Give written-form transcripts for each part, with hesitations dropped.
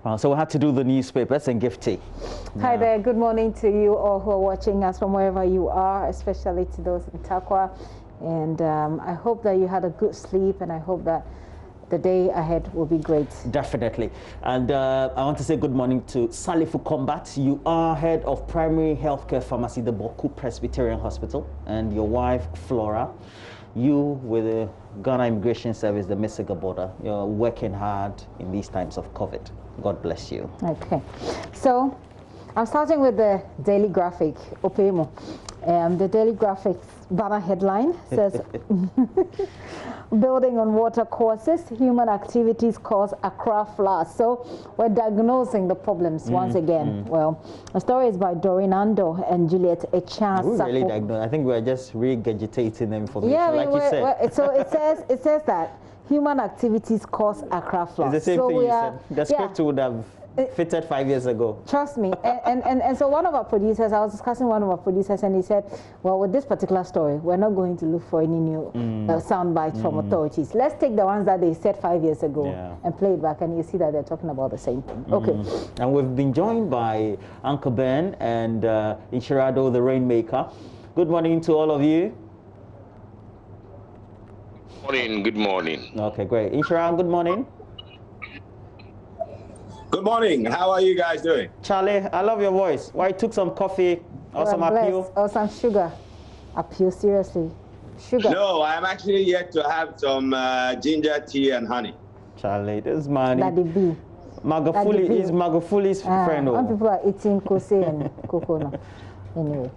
So we had to do the newspapers and give tea. Hi there, good morning to you all who are watching us from wherever you are, especially to those in Takwa. And I hope that you had a good sleep, and I hope that the day ahead will be great. Definitely. And I want to say good morning to Salifu Combat. You are head of primary healthcare pharmacy, the Boku Presbyterian Hospital, and your wife, Flora. You with the Ghana Immigration Service, the Messiga border, you're working hard in these times of COVID. God bless you. Okay. So I'm starting with the Daily Graphic, Opemo. The Daily Graphic's banner headline says, building on water causes, human activities cause Accra floods. So we're diagnosing the problems once again. Well, the story is by Doreen Ando and Juliet Echan. Really diagnosed. I think we're just regurgitating the information, yeah, like you said. So it says that human activities cause Accra floods. It's the same so thing you said. The script would have fitted 5 years ago. Trust me. And so one of our producers, I was discussing one of our producers, and he said, well, with this particular story, we're not going to look for any new sound bites from authorities. Let's take the ones that they said 5 years ago and play it back, and you see that they're talking about the same thing. Okay. And we've been joined by Uncle Ben and Inshirado, the Rainmaker. Good morning to all of you. Morning, good morning. Okay, great. Inshirado, good morning. Good morning. How are you guys doing? Charlie, I love your voice. Why took some coffee or some appeal? Or some sugar. Appeal, seriously. Sugar. No, I'm actually yet to have some ginger tea and honey. Charlie, this man. Daddy B. Magufuli is Magufuli's friend. When people are eating kose and coconut. Anyway.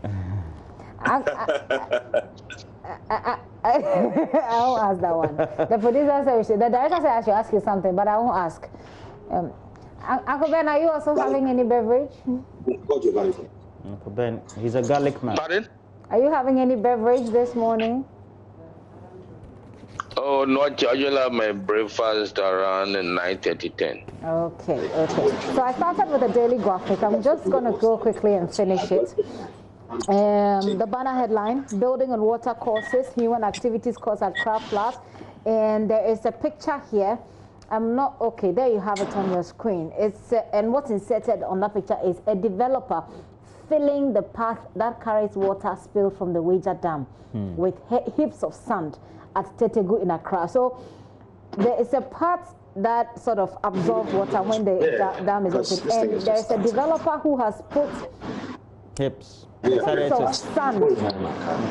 I won't ask that one. The producer said, the director said I should ask you something, but I won't ask. Uncle Ben, are you also having any beverage? Uncle Ben, he's a garlic man. Pardon? Are you having any beverage this morning? Oh, not usually. My breakfast around 9:30, 10. Okay. So I started with the Daily Graphic. I'm just going to go quickly and finish it. The banner headline, building on water causes, human activities cause Accra floods. And there is a picture here. Okay, there you have it on your screen. It's and what's inserted on that picture is a developer filling the path that carries water spilled from the Wager Dam with heaps of sand at Tetegu in Accra. So there is a part that sort of absorbs water when the dam is open, and there is a developer who has put hips of sand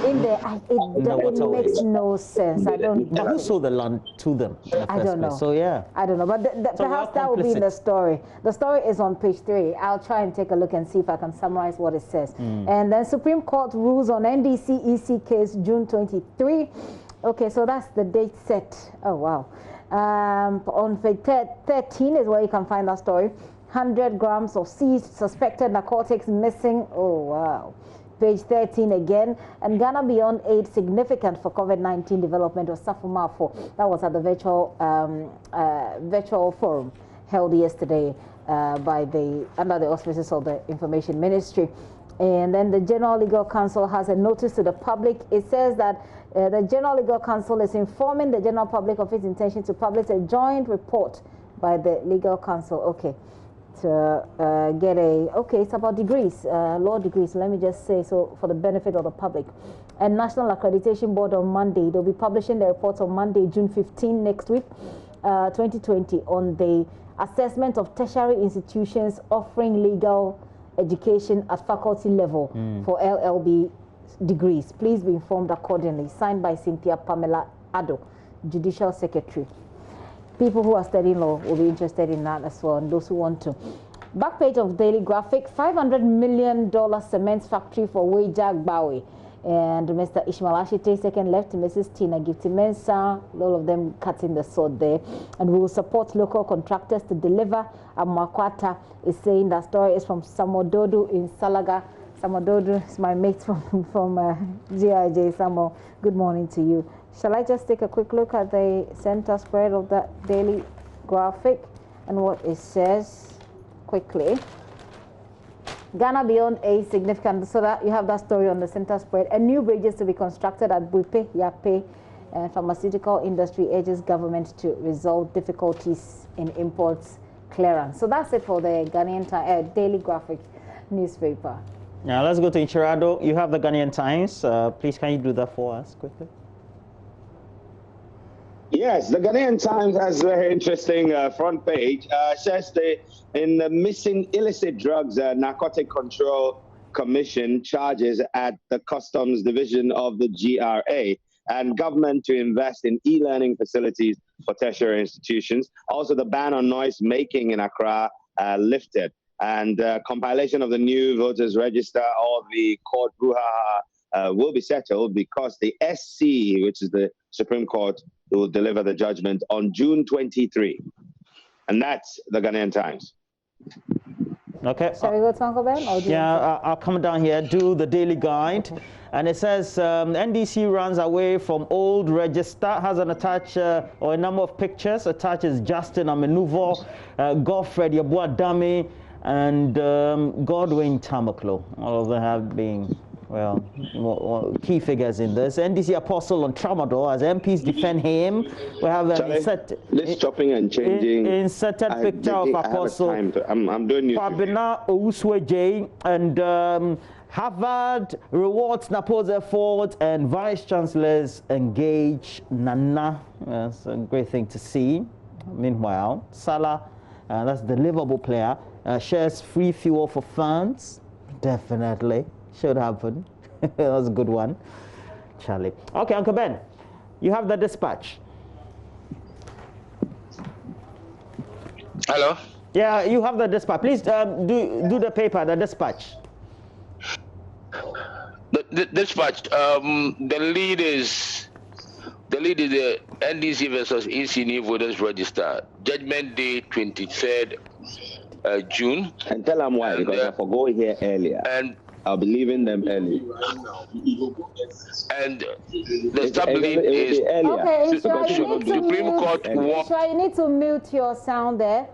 in there. It makes no sense. I don't. But who sold the land to them? I don't know. So yeah, I don't know. But so perhaps that will be in the story. The story is on page 3. I'll try and take a look and see if I can summarize what it says. And then Supreme Court rules on NDC EC case June 23. Okay, so that's the date set. Oh wow. On page 13 is where you can find that story. 100 grams of seized suspected narcotics missing. Oh, wow. Page 13 again. And Ghana Beyond Aid significant for COVID-19 development of Safumafo. That was at the virtual forum held yesterday under the auspices of the Information Ministry. And then the General Legal Counsel has a notice to the public. It says that the General Legal Counsel is informing the general public of its intention to publish a joint report by the Legal Counsel. Okay. To get it's about degrees, law degrees, let me just say, so for the benefit of the public. And National Accreditation Board on Monday, they'll be publishing their reports on Monday, June 15 next week, 2020, on the assessment of tertiary institutions offering legal education at faculty level for LLB degrees. Please be informed accordingly. Signed by Cynthia Pamela Addo, Judicial Secretary. People who are studying law will be interested in that as well, and those who want to. Back page of Daily Graphic, $500 million cement factory for Wejak Bawe. And Mr. Ishmael Ashite, second left, Mrs. Tina Gifty Mensah, all of them cutting the sword there. And we will support local contractors to deliver. Amakwata is saying that story is from Samododu in Salaga. Samododu is my mate from GIJ. Samo, good morning to you. Shall I just take a quick look at the center spread of that Daily Graphic and what it says quickly? Ghana Beyond Aid significant, so that you have that story on the center spread. And new bridges to be constructed at Buipe, Yape, and pharmaceutical industry urges government to resolve difficulties in imports clearance. So that's it for the Ghanaian Daily Graphic newspaper. Now let's go to Inchirado. You have the Ghanaian Times. Please, can you do that for us quickly? Yes, the Ghanaian Times has a very interesting front page. Says in the missing illicit drugs narcotic control commission charges at the customs division of the GRA, and government to invest in e-learning facilities for tertiary institutions. Also, the ban on noise making in Accra lifted, and compilation of the new voters register or the court brouhaha will be settled because the SC, which is the Supreme Court, will deliver the judgment on June 23. And that's the Ghanaian Times. Okay. Shall we go to Uncle Ben? Or do I'll come down here, do the Daily Guide. Okay. And it says NDC runs away from old register, has an attach or a number of pictures. Attaches Justin Amenuvo, Godfred Yabuadami, and Godwin Tamaklo. All of them have been, well, key figures in this. NDC Apostle on Tramadol as MPs defend him. We have this chopping and changing. Inserted picture of Apostle. I'm doing news. Fabina Owusweje and Harvard rewards Napo's effort, and vice chancellors engage Nana. That's a great thing to see. Meanwhile, Salah, that's the Liverpool player, shares free fuel for fans. Definitely. Should happen. That was a good one, Charlie. Okay, Uncle Ben, you have the dispatch. Hello? Yeah, you have the dispatch. Please do the paper, the dispatch. The dispatch, the lead is the NDC versus EC voters register. Judgment day 23rd June. And tell them why, because I forgot here earlier. And I'll be leaving them early. And the sub-lead is... Okay, Supreme Court... you need to mute your sound there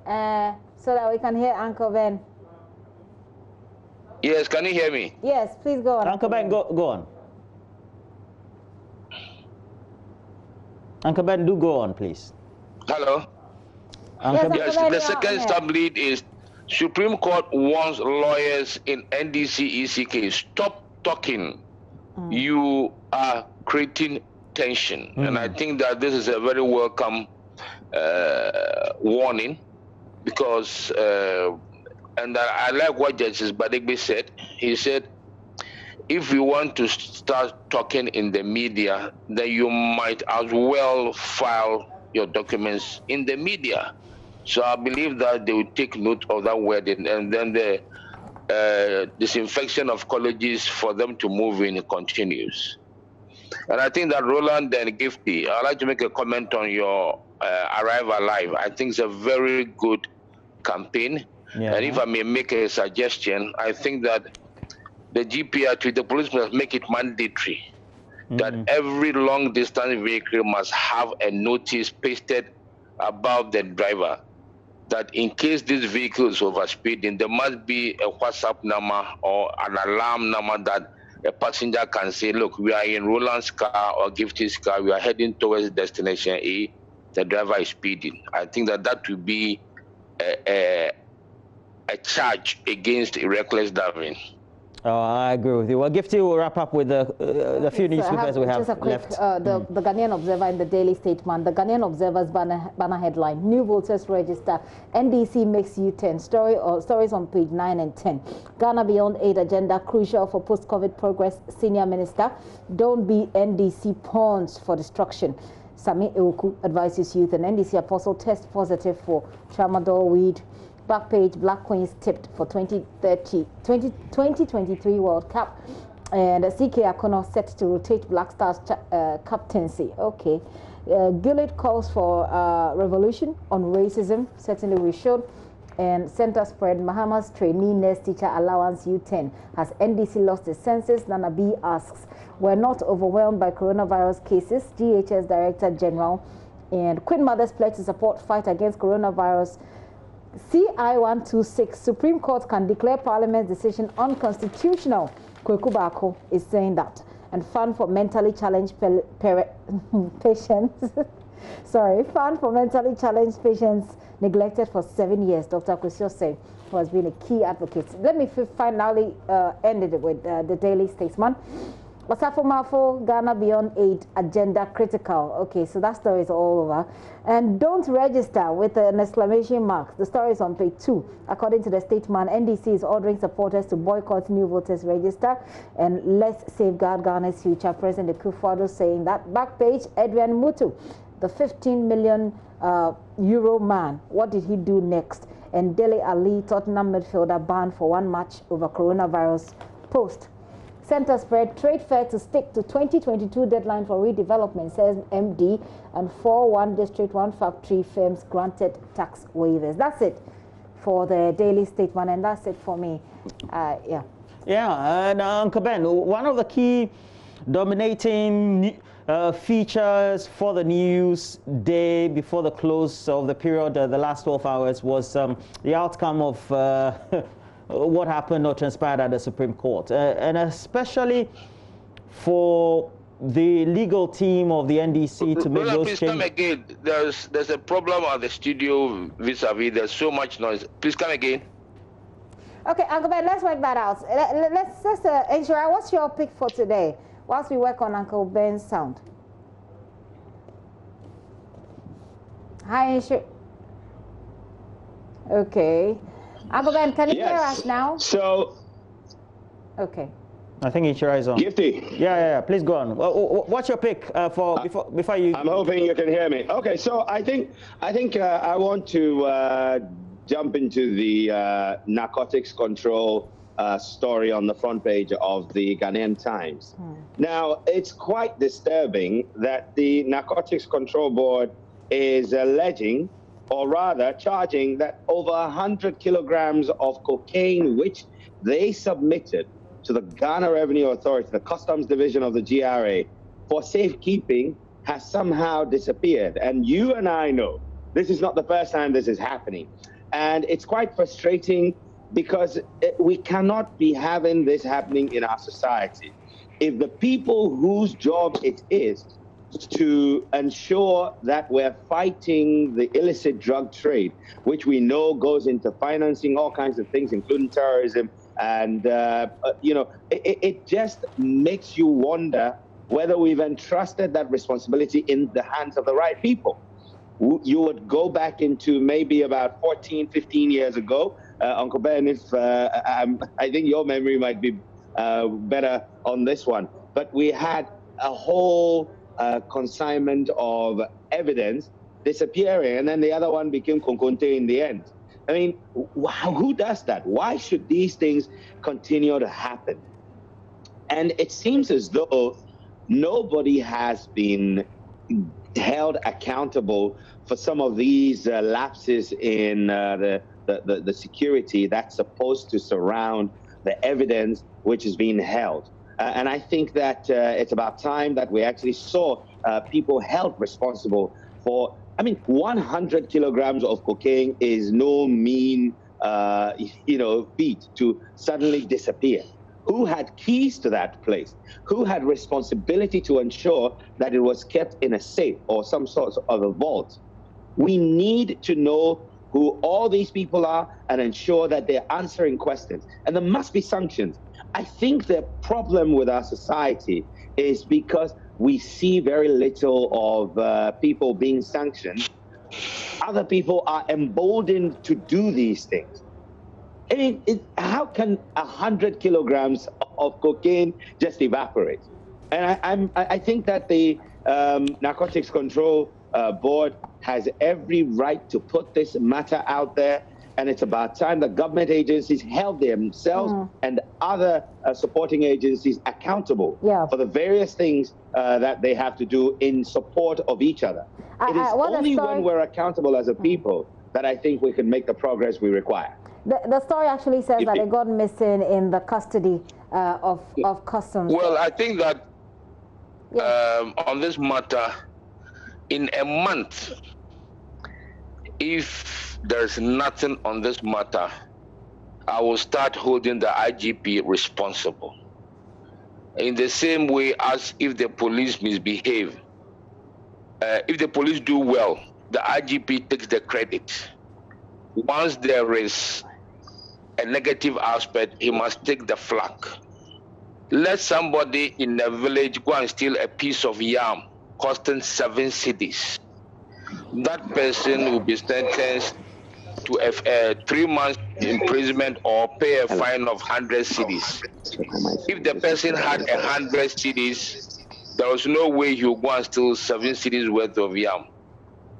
so that we can hear Uncle Ben. Yes, can you hear me? Yes, please go on. Uncle Ben, go on. Uncle Ben, do go on, please. Hello? Yes, the second sub-lead is Supreme Court warns lawyers in NDC EC case, stop talking. You are creating tension. And I think that this is a very welcome warning, because, and I like what Justice Badegbe said. He said, if you want to start talking in the media, then you might as well file your documents in the media. So I believe that they will take note of that word, and then the disinfection of colleges for them to move in continues. And I think that Roland and Gifty, I'd like to make a comment on your Arrival Live. I think it's a very good campaign. Yeah. And if I may make a suggestion, I think that the GPR, the police must make it mandatory that every long distance vehicle must have a notice pasted above the driver that in case this vehicle is overspeeding, there must be a WhatsApp number or an alarm number that a passenger can say, look, we are in Roland's car or Gifty's car, we are heading towards destination A, the driver is speeding. I think that that will be a charge against reckless driving. Oh, I agree with you. Well, Gifty will wrap up with the few newspapers we have just a quick, left. The Ghanaian Observer in the Daily Statement. The Ghanaian Observer's banner headline: New Voters Register. NDC makes U-turn. Stories on page 9 and 10. Ghana Beyond Aid agenda crucial for post-COVID progress. Senior Minister, don't be NDC pawns for destruction. Sami Ewoku advises youth. And NDC Apostle test positive for tramadol weed. Back page, Black Queens tipped for 2023 World Cup. And CK Akono set to rotate Black Stars captaincy. Okay. Gillett calls for revolution on racism. Certainly we should. And center spread, Mahama's trainee nurse teacher allowance U10. Has NDC lost its senses? Nana B asks. We're not overwhelmed by coronavirus cases. DHS Director General. And Queen Mother's pledge to support fight against coronavirus. CI-126, Supreme Court can declare Parliament's decision unconstitutional. Kweku Bako is saying that. And fund for mentally challenged patients. Fund for mentally challenged patients neglected for 7 years. Dr. Kwesi who has been a key advocate. Let me finally end it with the Daily Statesman. Osafo Mafo, Ghana Beyond Aid Agenda Critical. Okay, so that story is all over. And don't register with an exclamation mark. The story is on page 2. According to the Statesman, NDC is ordering supporters to boycott new voters register and let's safeguard Ghana's future. President Akufo-Addo saying that. Back page, Edwin Mutu, the 15 million euro man. What did he do next? And Dele Ali, Tottenham midfielder, banned for 1 match over coronavirus post. Center spread trade fair to stick to 2022 deadline for redevelopment, says MD, and 4-1 District 1 factory firms granted tax waivers. That's it for the Daily Statesman, and that's it for me. Yeah. Yeah, and Uncle Ben, one of the key dominating features for the news day before the close of the period, the last 12 hours, was the outcome of what happened or transpired at the Supreme Court, and especially for the legal team of the NDC to make those changes. Please come again. There's a problem at the studio vis-a-vis. There's so much noise. Please come again. Okay, Uncle Ben, let's work that out. Let's just Inshira, what's your pick for today? Whilst we work on Uncle Ben's sound. Hi, Inshira. Okay. Uncle Ben, can you hear us now? So, okay. I think Inshira is on. Gifty. Yeah. Please go on. What's your pick before you? I'm hoping you can hear me. Okay, so I think I want to jump into the narcotics control story on the front page of the Ghanaian Times. Now, it's quite disturbing that the Narcotics Control Board is alleging, or rather charging, that over 100 kilograms of cocaine, which they submitted to the Ghana Revenue Authority, the Customs Division of the GRA, for safekeeping, has somehow disappeared. And you and I know this is not the first time this is happening. And it's quite frustrating because we cannot be having this happening in our society. If the people whose job it is to ensure that we're fighting the illicit drug trade, which we know goes into financing all kinds of things, including terrorism, and it just makes you wonder whether we've entrusted that responsibility in the hands of the right people. You would go back into maybe about 14, 15 years ago, Uncle Ben, if I think your memory might be better on this one, but we had a whole consignment of evidence disappearing, and then the other one became Konkonte in the end. I mean, who does that? Why should these things continue to happen? And it seems as though nobody has been held accountable for some of these lapses in the security that's supposed to surround the evidence which is being held. And I think that it's about time that we actually saw people held responsible for, 100 kilograms of cocaine is no mean, feat to suddenly disappear. Who had keys to that place? Who had responsibility to ensure that it was kept in a safe or some sort of a vault? We need to know who all these people are and ensure that they're answering questions. And there must be sanctions. I think the problem with our society is because we see very little of people being sanctioned. Other people are emboldened to do these things. I mean, how can 100 kilograms of cocaine just evaporate? And I think that the Narcotics Control Board has every right to put this matter out there. And it's about time the government agencies held themselves and other supporting agencies accountable for the various things that they have to do in support of each other. It is only when we're accountable as a people that I think we can make the progress we require. The story actually says that it got missing in the custody of customs. Well, I think that on this matter, in a month, if there's nothing on this matter, I will start holding the IGP responsible. In the same way as if the police misbehave. If the police do well, the IGP takes the credit. once there is a negative aspect, he must take the flak. Let somebody in a village go and steal a piece of yam costing 7 cedis. That person will be sentenced to a 3 months imprisonment or pay a fine of 100 cedis. If the person had 100 cedis, there was no way he would go and steal 7 cedis worth of yam.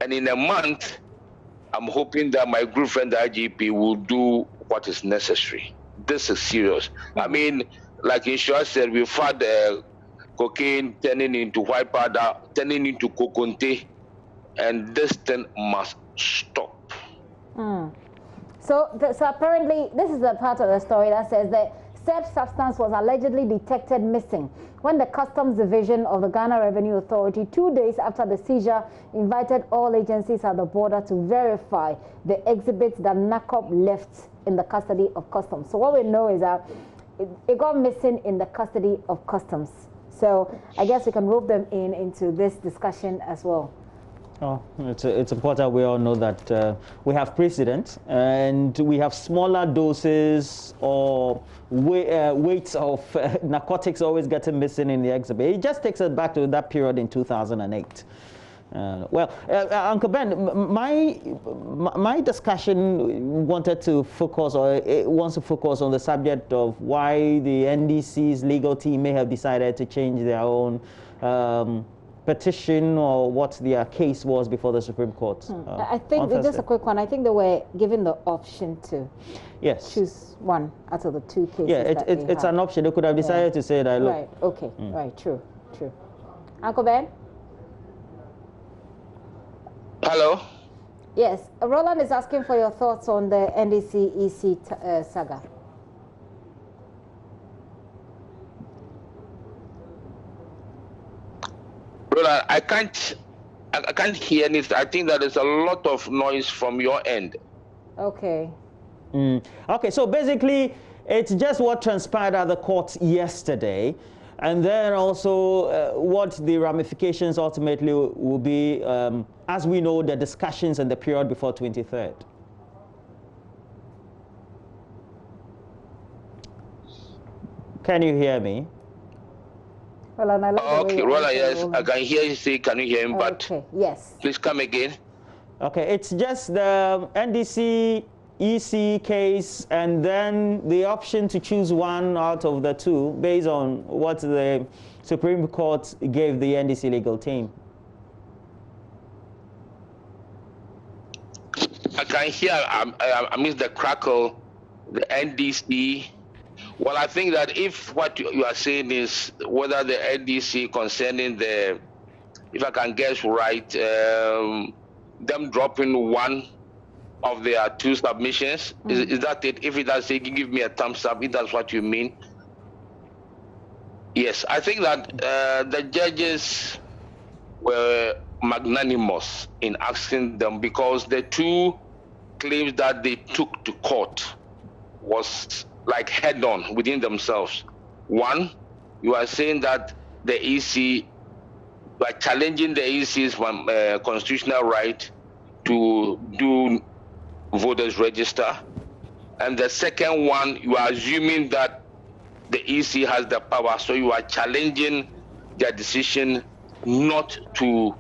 And in a month, I'm hoping that my good friend the IGP will do what is necessary. This is serious. I mean, like Inshua said, we've had cocaine turning into white powder, turning into coconte, and this thing must stop. So apparently, this is a part of the story that says that said substance was allegedly detected missing when the Customs Division of the Ghana Revenue Authority, 2 days after the seizure, invited all agencies at the border to verify the exhibits that NACOP left in the custody of Customs. So what we know is that it got missing in the custody of Customs. So I guess we can rope them into this discussion as well. Oh, it's important we all know that we have precedent and we have smaller doses or weights of narcotics always getting missing in the exhibit. It just takes us back to that period in 2008. Uncle Ben, my discussion wanted to focus, or it wants to focus on the subject of why the NDC's legal team may have decided to change their own petition or what their case was before the Supreme Court. I think, just a quick one, I think they were given the option to choose one out of the 2 cases. Yeah, it's an option. They could have decided to say that, look. Right, okay, right, true. Uncle Ben? Hello? Yes, Roland is asking for your thoughts on the NDC EC saga. Roland, I can't hear anything. I think that there's a lot of noise from your end. Okay. Okay, so basically, it's just what transpired at the court yesterday, and then also what the ramifications ultimately will be, as we know, the discussions in the period before 23rd. Can you hear me? Well, okay, Roland, yes, I can hear you say, can you hear him? But okay, yes. Please come again. Okay, it's just the NDC EC case and then the option to choose one out of the 2 based on what the Supreme Court gave the NDC legal team. I can hear, I miss the crackle, the NDC. Well, I think that if what you are saying is whether the NDC concerning the, if I can guess right, them dropping one of their 2 submissions, is that it? If it does, say, give me a thumbs up, if that's what you mean. Yes, I think that the judges were magnanimous in asking them, because the 2 claims that they took to court was like head-on within themselves. One, you are saying that the EC, by challenging the EC's constitutional right to do voters register. And the second one, you are assuming that the EC has the power, so you are challenging their decision not to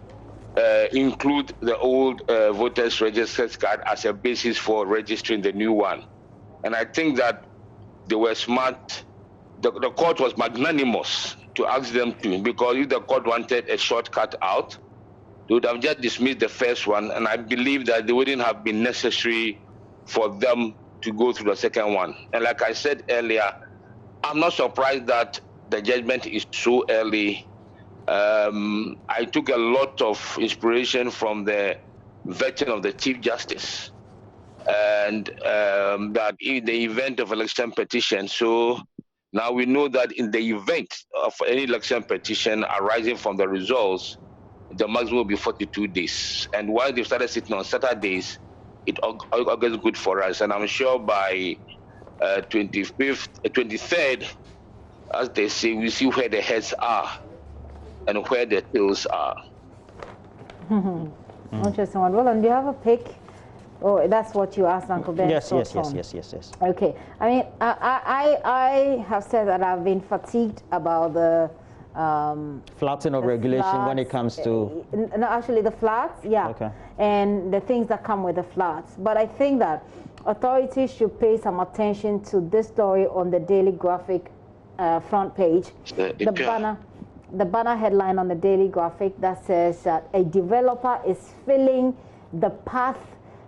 include the old voters register card as a basis for registering the new one. And I think that they were smart. The court was magnanimous to ask them to, because if the court wanted a shortcut out, they would have just dismissed the first one, and I believe that they wouldn't have been necessary for them to go through the second one. And like I said earlier, I'm not surprised that the judgment is so early. I took a lot of inspiration from the veteran of the Chief Justice, and that in the event of election petition. So now we know that in the event of any election petition arising from the results, the maximum will be 42 days. And while they started sitting on Saturdays, it augurs good for us. And I'm sure by 23rd, as they say, we see where the heads are and where the tails are. Interesting one. Roland, do you have a pick Oh, that's what you asked, Uncle Ben. Yes. Okay. I mean, I have said that I've been fatigued about the flouting of regulation floods, when it comes to... No, actually the floods, yeah. Okay. And the things that come with the floods. But I think that authorities should pay some attention to this story on the Daily Graphic front page. The banner headline on the Daily Graphic that says that a developer is filling the path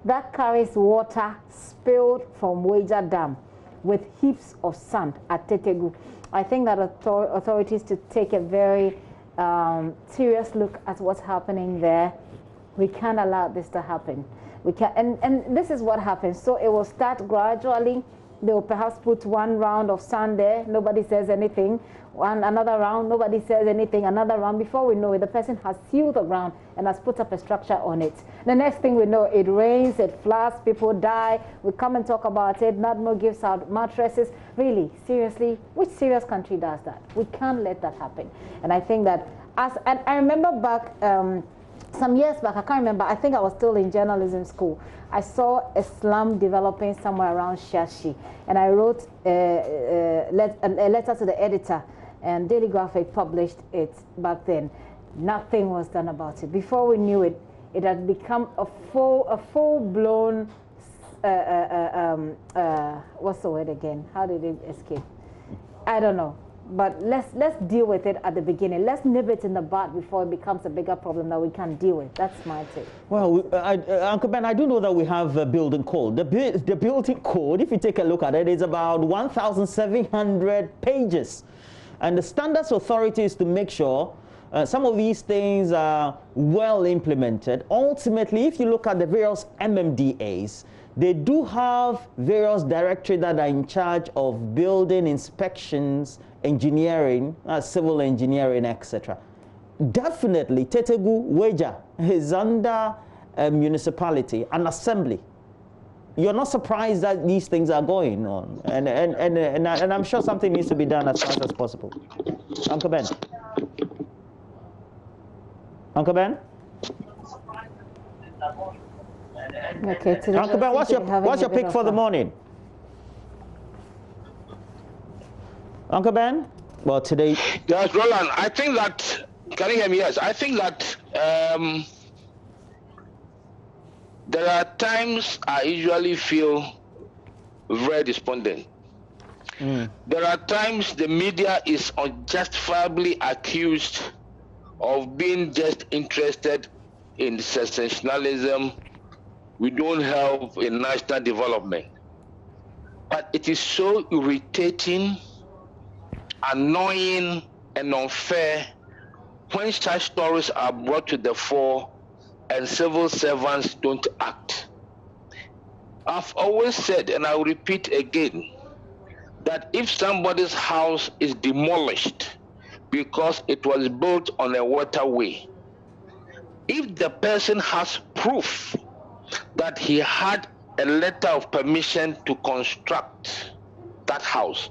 that carries water spilled from Wager Dam with heaps of sand at Tetegu. I think that authorities to take a very serious look at what's happening there. We can't allow this to happen. We can, and this is what happens. So it will start gradually. They will perhaps put one round of sand there. Nobody says anything. Another round, nobody says anything. Another round. Before we know it, the person has sealed the ground and has put up a structure on it. The next thing we know, it rains, it floods, people die. We come and talk about it. NADMO gives out mattresses. Really, seriously, which serious country does that? We can't let that happen. And I think that, and I remember back, some years back, I can't remember, I think I was still in journalism school. I saw a slum developing somewhere around Shashi, and I wrote a letter to the editor, and Daily Graphic published it back then. Nothing was done about it. Before we knew it, it had become a full-blown, what's the word again? How did it escape? I don't know. But let's deal with it at the beginning. Let's nip it in the bud before it becomes a bigger problem that we can't deal with. That's my take. Well, Uncle Ben, I do know that we have a building code. The building code, if you take a look at it, is about 1,700 pages. And the standards authority is to make sure some of these things are well implemented. Ultimately, if you look at the various MMDAs, they do have various directorates that are in charge of building inspections, engineering, civil engineering, etc. Definitely, Tetegu Wager is under a municipality, an assembly. You're not surprised that these things are going on, and I'm sure something needs to be done as fast as possible. Uncle Ben. Uncle Ben. Okay. Uncle Ben, what's your pick for the morning? Uncle Ben? Well, today... Yes, Roland, I think that... Can you hear me? Yes. I think that there are times I usually feel very despondent. There are times the media is unjustifiably accused of being just interested in sensationalism. We don't help in national development. But it is so irritating, annoying, and unfair when such stories are brought to the fore and civil servants don't act. I've always said, and I'll repeat again, that if somebody's house is demolished because it was built on a waterway, if the person has proof that he had a letter of permission to construct that house,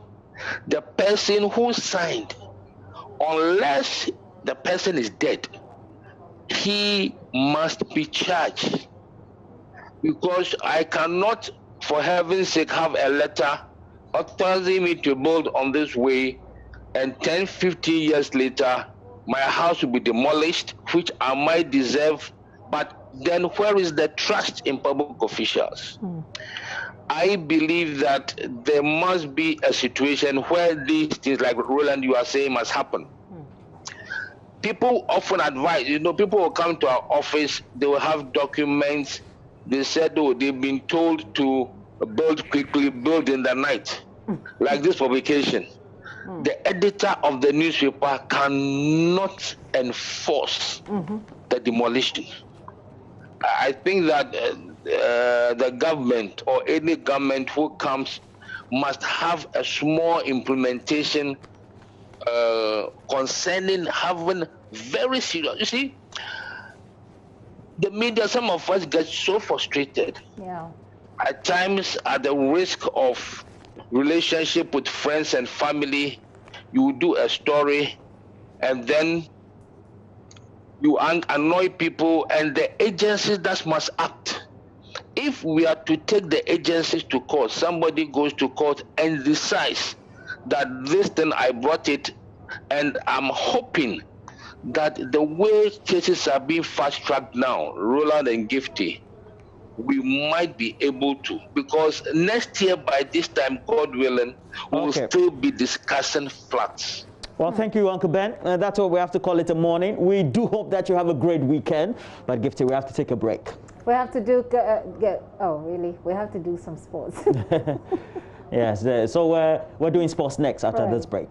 the person who signed, unless the person is dead, he must be charged. Because I cannot, for heaven's sake, have a letter authorizing me to build on this way, and 10, 15 years later, my house will be demolished, which I might deserve. But then where is the trust in public officials? I believe that there must be a situation where these things, like Roland, you are saying, must happen. People often advise, people will come to our office, they will have documents. They said, oh, they've been told to build quickly, build in the night, like this publication. The editor of the newspaper cannot enforce the demolition. I think that the government or any government who comes must have a small implementation concerning having very serious. You see, the media, some of us get so frustrated. Yeah. At times, at the risk of relationship with friends and family, you do a story and then you annoy people, and the agencies that must act, if we are to take the agencies to court, somebody goes to court and decides that this thing, I brought it, and I'm hoping that the way cases are being fast-tracked now, Roland and Gifty, we might be able to, because next year by this time, God willing, we'll still be discussing flats. Well, thank you, Uncle Ben. That's what we have to call it a morning. We do hope that you have a great weekend. But, Gifty, we have to take a break. We have to do, oh, really? We have to do some sports. Yes, so we're doing sports next after this break.